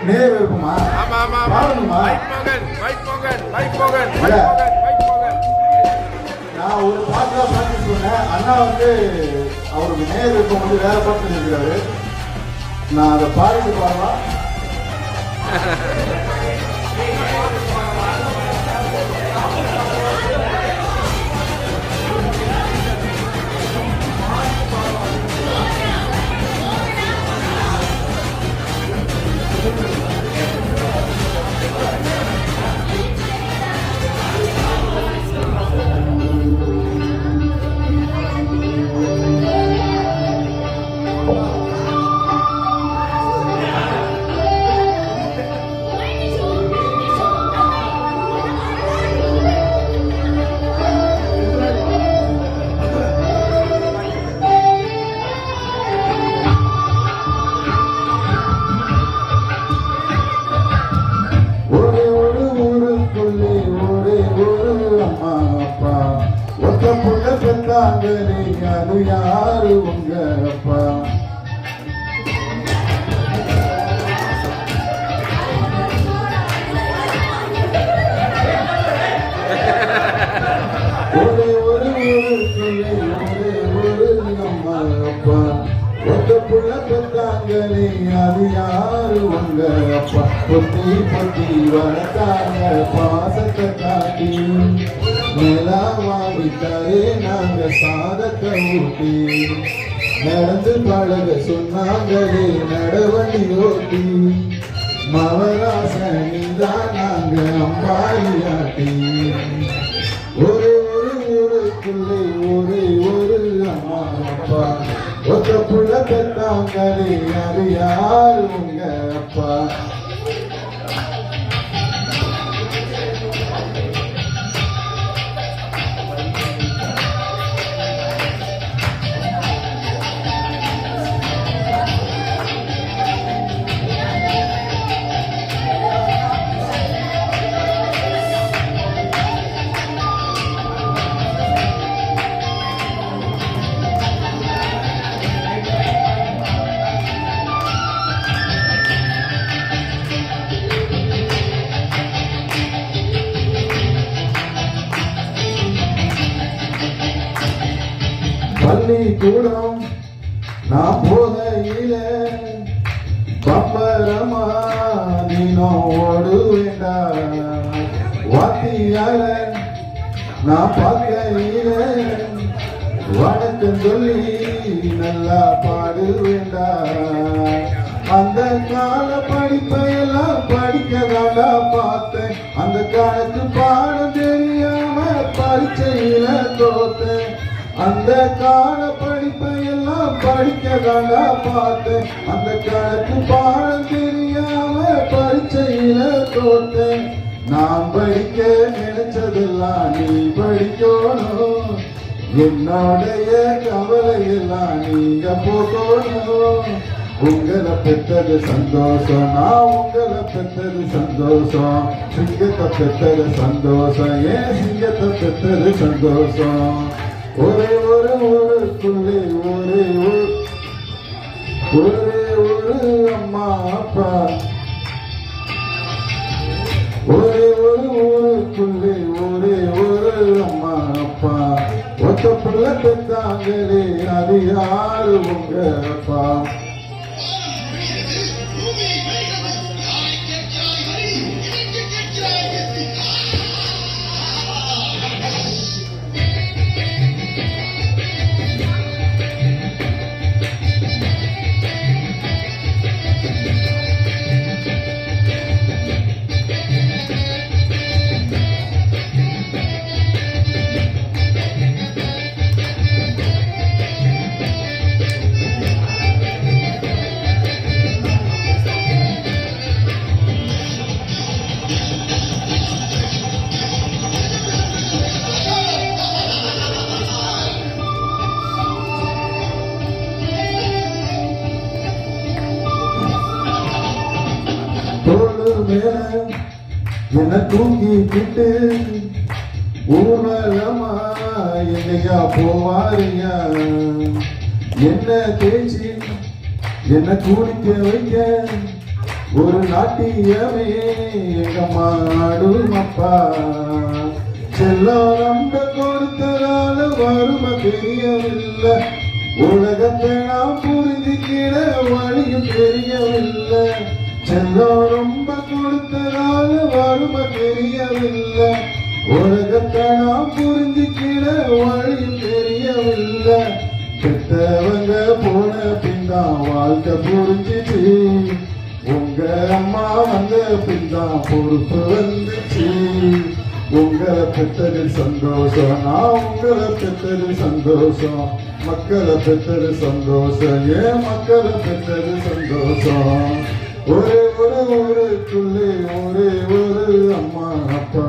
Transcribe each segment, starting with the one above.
நேர் இருக்குமா? பாருங்கம்மா. நான் ஒரு பாட்டா பாட்டு சொன்னேன். அண்ணா வந்து அவருக்கு நேர் இருக்கும் வந்து வேற பாட்டு இருக்கிறாரு. நான் அதை பாடிட்டு பாடலாம். அது யாரு உங்க அப்பா? ஒரே ஒரு அம்மா அப்பா ஒத்த புள்ள பெத்தாங்களே அது யாரு உங்க அப்பா? பொத்தி பொத்தி வளர்த்தாங்க பாசத்தை காட்டி நிலா வாங்கிட்டாரே நாங்க சாதத்தை ஊட்டி நடந்து பழக சொன்னாங்களே நடவண்டி ஓட்டி மவராசனிதான் நாங்க அம்பாரியாட்டி ஒரு ஊருக்குள்ளே ஒரு அம்மா அப்பா ஒத்த புள்ள பெத்தாங்களே அது யாரு உங்க அப்பா? பள்ளிக்கூடம் நான் போகையில பம்பரமா நீனும் ஓடுவேண்டா வாத்தியார நான் பார்க்கையில வணக்கம் சொல்லி நல்லா பாடுவேண்டா அந்த கால படிப்பையெல்லாம் படிக்கதாண்டா பார்த்தேன் அந்த காலத்து பாடம் தெரியாம பரீட்சையில தோத்தேன் அந்த கால படிப்பை எல்லாம் படிக்கதாண்டா பார்த்தேன் அந்த காலத்து பாடம் தெரியாம பரீட்சையில தோத்தேன் நான் படிக்க நினைச்சதெல்லாம் நீ படிக்கணும் என்னோடைய கவலை எல்லாம் நீங்க போகணும் உங்களை பெற்றது சந்தோஷம் நான் உங்களை பெற்றது சந்தோஷம் சிங்கத்தை பெற்றது சந்தோஷம் ஏன் சிங்கத்தை பெற்றது சந்தோஷம் ஒரே ஒரு ஊருக்குள்ளே ஒரு அம்மா அப்பா ஒரே ஒரு ஊருக்குள்ளே ஒரு அம்மா அப்பா ஒத்த புள்ள பெத்தாங்களே அது யாரு உங்க அப்பா? மேல என்ன தூக்கிக்கிட்டு ஊர்வலமா எங்கயா போவாரியா என்ன தேய்ச்சி என்ன குடிக்க வைக்க ஒரு நாட்டியமே எங்க மாடும் அப்பா செல்லம் ரொம்ப கொடுத்ததால வறுமை தெரியவில்லை உலகத்தை நாம் புரிஞ்சுக்கிற வழியும் தெரியவில்லை செல்லம் ரொம்ப கொடுத்ததால வறுமை தெரியவில்லை உலகத்தை நாம் புரிஞ்சுக்கிற வழியும் தெரியவில்லை பெற்றவங்க போன பின்தான் வாழ்க்கை புரிஞ்சிச்சு உங்க அம்மா வந்த பின்தான் பொறுப்பு வந்துச்சு உங்களை பெற்றது சந்தோஷம் நான் உங்களை பெற்றது சந்தோஷம் மக்களை பெற்றது சந்தோஷம் ஏன் மக்களை பெற்றது சந்தோஷம் ஒரே ஒரு ஊருக்குள்ளே ஒரே ஒரு அம்மா அப்பா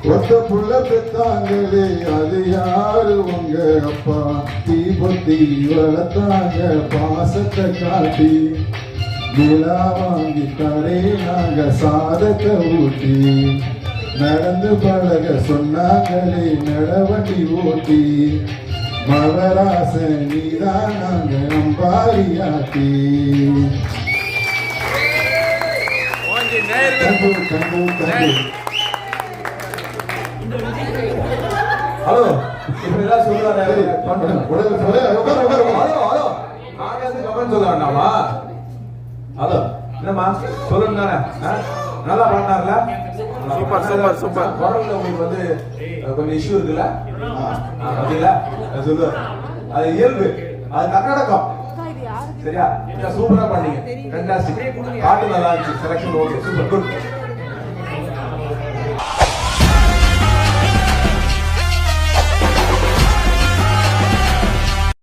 ஒத்த புள்ள பெத்தாங்களே அது யாரு உங்க அப்பா தீபத்தி வளர்த்தாங்க பாசத்தை காட்டி விழா வாங்கி தரே நாங்க சாதத்தை ஊட்டி நடந்து பழக சொன்னாங்களே நடவண்டி ஓட்டி மகராச நீதான் நாங்க நம்பாரியாட்டி கண்டு கண்டு கண்டு ஹலோ இப்படிலாம் சொல்றாரு ஹலோ நாங்க வந்து கமெண்ட் சொல்ல வேண்டாமா ஹலோ என்னம்மா சொல்லணும் தானே நல்லா பாடினார்ல சூப்பர் சூப்பர் சூப்பர் குரல்ல உங்களுக்கு வந்து கொஞ்சம் இஷ்யூ இருக்குல்ல அப்படிங்களா சொல்லு அது இயல்பு அது கர்நாடகம் சரியா சூப்பரா பண்ணீங்க ஃபேண்டாஸ்டிக் பாட்டு நல்லா இருந்துச்சு செலக்ஷன் ஓகே சூப்பர் குட்